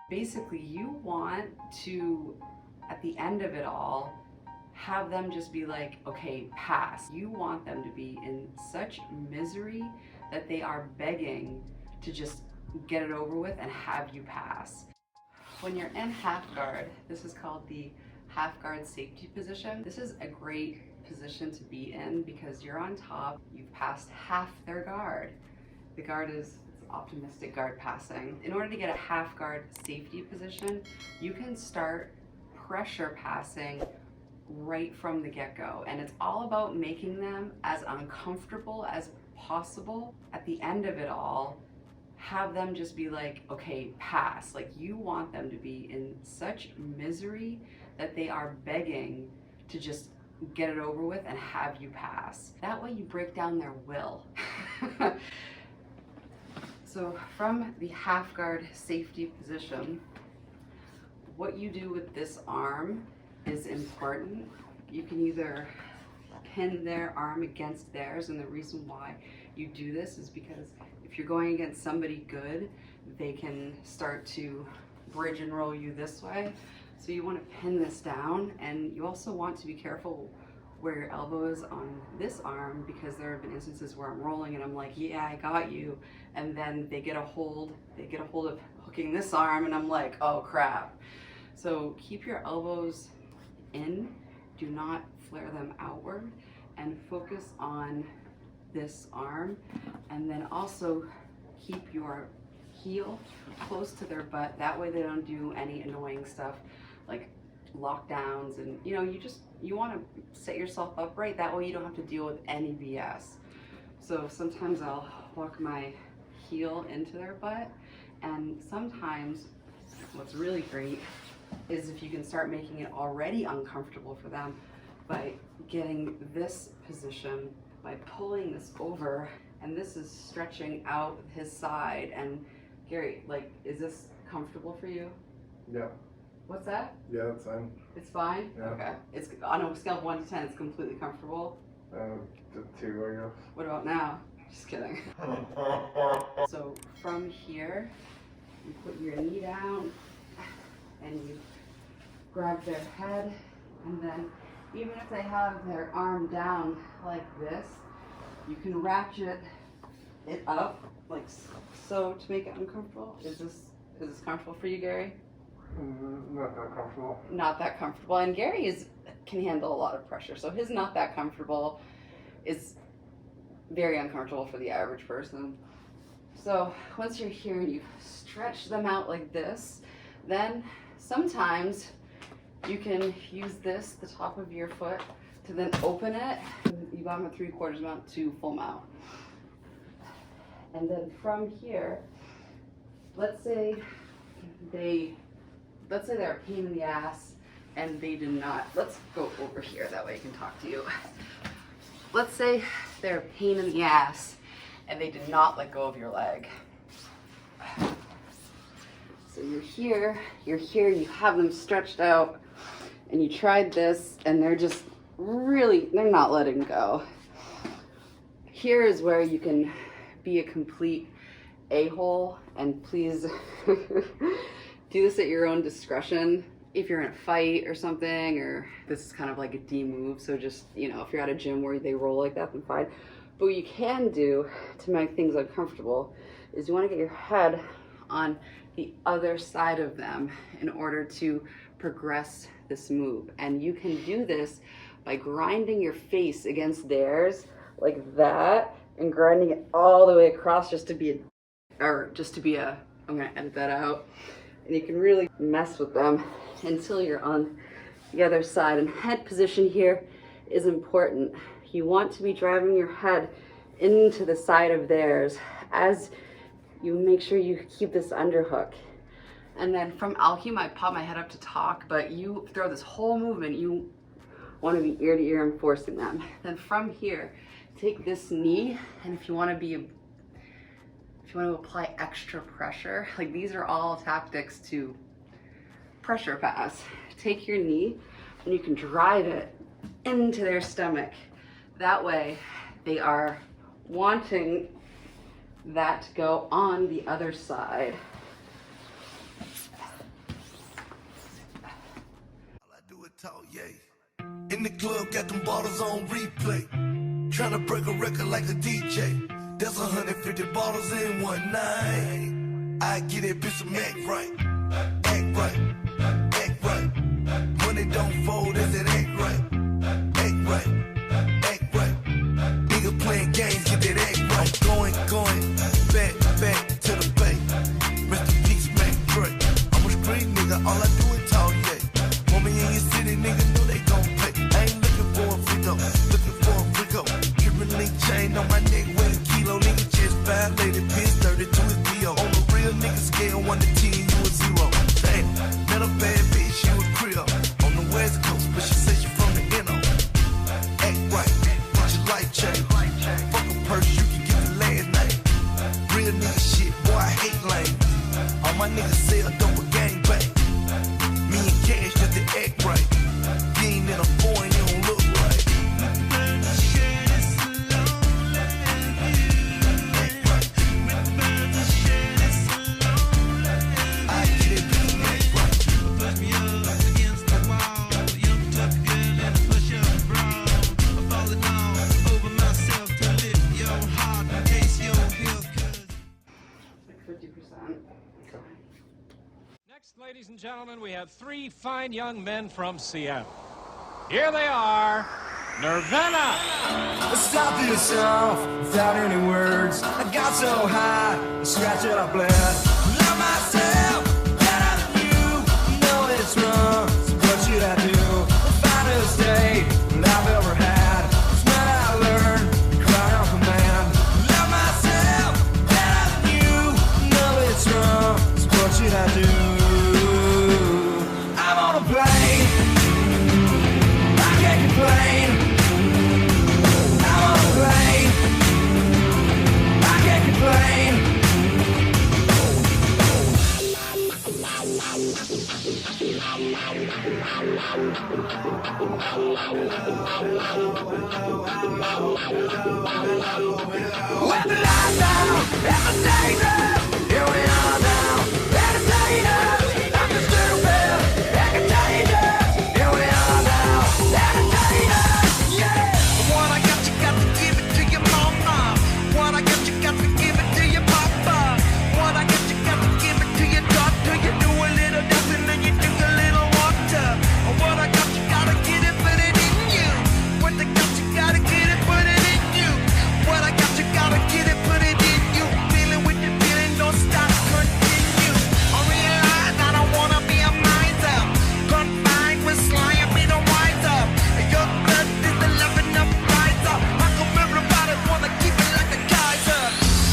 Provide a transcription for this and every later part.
Basically, you want to, at the end of it all, have them just be like, okay, pass. You want them to be in such misery that they are begging to just get it over with and have you pass. When you're in half guard, this is called the half guard safety position. This is a great position to be in because you're on top, you've passed half their guard. The guard is optimistic guard passing. In order to get a half guard safety position, you can start pressure passing right from the get-go, and it's all about making them as uncomfortable as possible. At the end of it all, have them just be like, okay, pass. Like, you want them to be in such misery that they are begging to just get it over with and have you pass. That way you break down their will. So from the half guard safety position, what you do with this arm is important. You can either pin their arm against theirs, and the reason why you do this is because if you're going against somebody good, they can start to bridge and roll you this way. So you want to pin this down, and you also want to be careful where your elbow is on this arm, because there have been instances where I'm rolling and I'm like, yeah, I got you, and then they get a hold of hooking this arm, and I'm like, oh crap. So keep your elbows in, do not flare them outward, and focus on this arm, and then also keep your heel close to their butt. That way they don't do any annoying stuff like lockdowns, and you want to set yourself up right, that way you don't have to deal with any BS. So sometimes I'll walk my heel into their butt, and sometimes what's really great is if you can start making it already uncomfortable for them by getting this position, by pulling this over, and this is stretching out his side. And Gary, like, is this comfortable for you? Yeah. What's that? Yeah, that's fine. It's fine? Yeah. Okay. It's on a scale of 1 to 10, it's completely comfortable. 2, I guess. What about now? Just kidding. So from here, you put your knee down and you grab their head, and then even if they have their arm down like this, you can ratchet it up like so to make it uncomfortable. Is this comfortable for you, Gary? Not that comfortable. Not that comfortable. And Gary can handle a lot of pressure, so his not that comfortable is very uncomfortable for the average person. So once you're here and you stretch them out like this, then sometimes you can use this, the top of your foot, to then open it. You got them at 3/4 mount to full mount. And then from here, let's say they're a pain in the ass and they did not, let's go over here, that way I can talk to you. Let's say they're a pain in the ass and they did not let go of your leg. So you're here, you have them stretched out, and you tried this and they're not letting go. Here is where you can be a complete a-hole, and please do this at your own discretion. If you're in a fight or something, or this is kind of like a D move, so just, if you're at a gym where they roll like that, then fine. But what you can do to make things uncomfortable is you want to get your head on the other side of them in order to progress this move. And you can do this by grinding your face against theirs like that, and grinding it all the way across just to be a, I'm gonna edit that out. And you can really mess with them until you're on the other side. And head position here is important. You want to be driving your head into the side of theirs as you make sure you keep this underhook. And then I'll pop my head up to talk, but you throw this whole movement, you want to be ear to ear and forcing them. Then from here, take this knee, and if you want to apply extra pressure, like these are all tactics to pressure pass. Take your knee and you can drive it into their stomach. That way they are wanting that to go on the other side. talk, yeah. In the club, got them bottles on replay. Tryna break a record like a DJ. That's 150 bottles in one night. I get it, bitch, some act right. Act right, act right. Money don't fold, is it act right? Act right, act right. Nigga playing games, get that act right. Going, back to the bay. Rest in peace, Mac Dre. I'm a street nigga, all I do is talk, yeah. Want me in your city, nigga, know they gon' pay. I ain't looking for a free throw, looking for a free go. Triple link chain on my neck, weigh a kilo. Nigga just violated, bitch, 32 is D.O. On the real nigga scale, 1 to 10, you a 0. Damn, met a bad bitch, she was Creole. On the West Coast, but she said she from the NO. Act right, get your life change. Fuck a purse, you can get the last name. Real nigga shit, boy, I hate lame. All my niggas sell dope a gang bang. Me and Cash just to act right. You ain't in a foreign, you don't look right. Like 50%. Next, ladies and gentlemen, we have 3 fine young men from Seattle. Here they are, Nirvana. Stop yourself without any words. I got so high, I scratched it, I bled. Love myself better than you. Know it's wrong, so what should I do? The finest day I've ever had. It's when I learned to cry on command. Love myself better than you. Know it's wrong, so what should I do? I'm on a plane. I can't complain. I'm on a plane. I can't complain. With the lights down and the stage up, here we are now, entertainers. I'm just stupid, entertainers. Here we are now, entertainers. Yeah. What I got, you got to give it to your mama. What I got, you got to give it to your papa. What I got, you got to give it to your doctor. You do a little dancing and you drink a little water. What I got, you gotta get it, put it in you. What I got, you gotta get it, put it in you. What I got, you gotta get it, put it in you. Feeling with the feeling, don't stop, continue. I realize I don't wanna be a miser. Confined with sly and be the wiser. Your blood is the loving of riser. How come everybody wanna keep it like a Kaiser?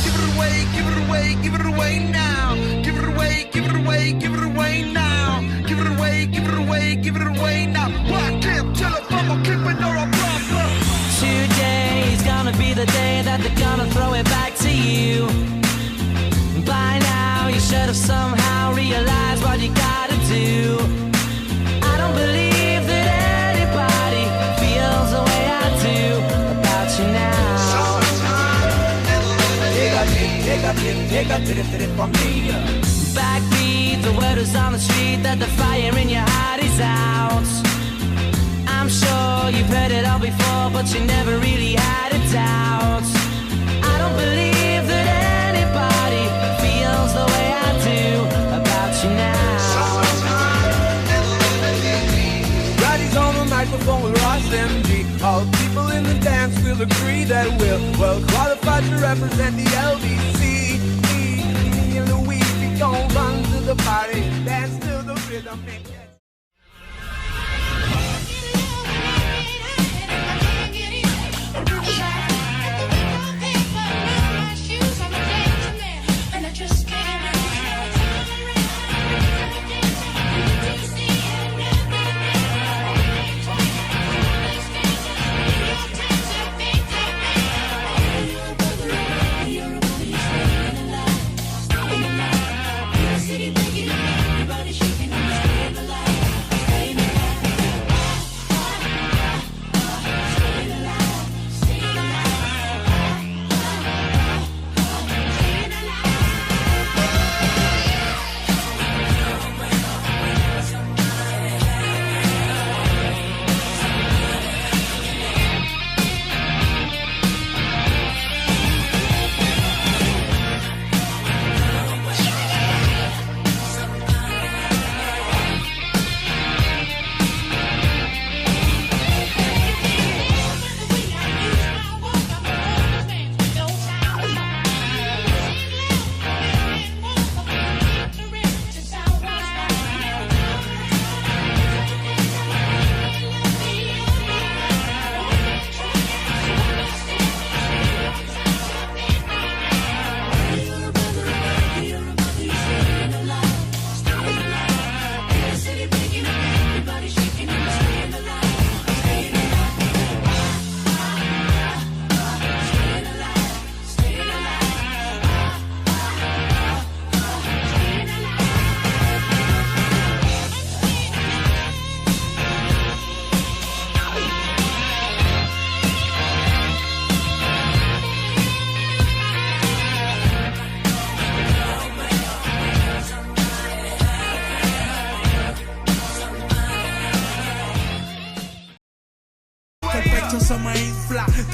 Give it away, give it away, give it away now. Give it away, give it away, give it away now. Give it away, give it away, give it away now. Why can't tell if I'm a keeping or a proper? Today is gonna be the day that they're gonna throw it back to you. By now you should have somehow realized what you gotta do. I don't believe that anybody feels the way I do about you now. Take a tip from me. Backbeat, the word is on the street that the fire in your heart is out. I'm sure you've heard it all before, but you never really had a doubt. I don't believe that anybody feels the way I do about you now. Roddy's on the microphone with Ross MG. All the people in the dance will agree that we're well qualified to represent the LBC. Me and the weed, we gon' run to the party, dance to the rhythm. Everybody shaking on the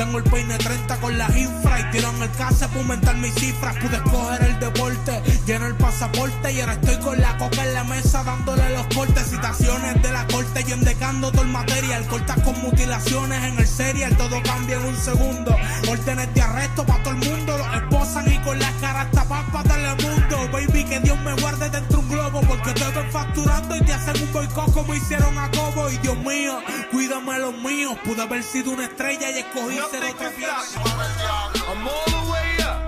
Tengo el peine 30 con las infra y tiro en el case para aumentar mis cifras. Pude escoger el deporte, lleno el pasaporte y ahora estoy con la coca en la mesa dándole los cortes. Citaciones de la corte y endecando todo el material. Cortas con mutilaciones en el serial, todo cambia en un segundo. Órdenes de arresto para todo el mundo, los esposan y con las caras tapadas para Telemundo. Baby, que Dios me guarde dentro un globo, porque te ven facturando y te hacen un boicot como hicieron a Cobo. Y Dios mío, cuídame los míos. Pude haber sido una estrella y escogí ser otra fiesta. I'm all the way up.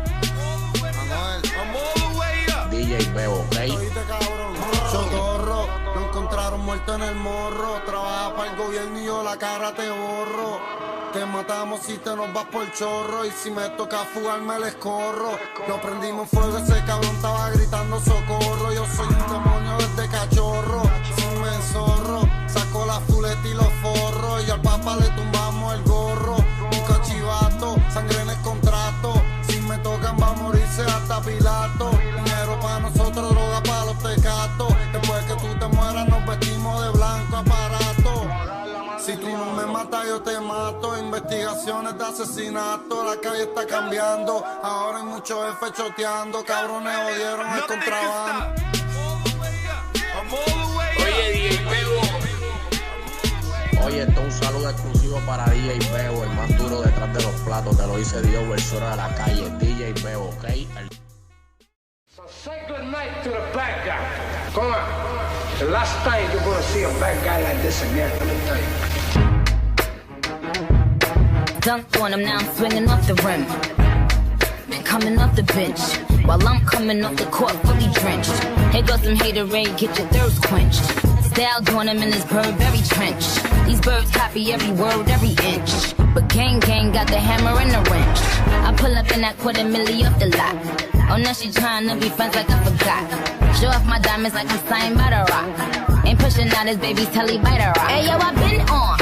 I'm all the way up. DJ Bebo, ¿ok? Oíste, cabrón, socorro, lo encontraron muerto en el morro. Trabaja para el gobierno y yo la cara te borro. Te matamos si te nos vas por chorro. Y si me toca fugarme les corro. Lo prendimos en fuego, ese cabrón estaba gritando socorro. Yo soy un demonio desde cachorro. Si me zorro, saco la fuleta y los forros. Y al papa le tumbamos el gorro. Un cachivato, sangre en el contrato. Si me tocan va a morirse hasta Pilato. Dinero para nosotros, droga para los tecatos. Después que tú te mueras nos vestimos de blanco aparato. Si tú no me matas yo te mato. Investigaciones de asesinato. La calle está cambiando. Ahora hay muchos jefes choteando. Cabrones jodieron el contrabando. Oye, DJ Bebo. Oye, esto es un saludo exclusivo para DJ Bebo, el más duro detrás de los platos. Te lo dice Dios, versión de la calle. DJ Bebo, ¿ok? So say good night to the bad guy. Come on. The last time you're gonna see a bad guy like this again, let me tell you. Dunked on him, now I'm swinging off the rim. Been coming off the bench, while I'm coming off the court fully drenched. Here goes some haterade, get your thirst quenched. Style on him in this Burberry trench. These birds copy every word, every inch. But gang got the hammer and the wrench. I pull up in that $250,000 off the lot. Oh, now she tryna be friends like I forgot. Show off my diamonds like I'm signed by the rock. Ain't pushing out his baby's telly by the rock. Hey yo, I been on.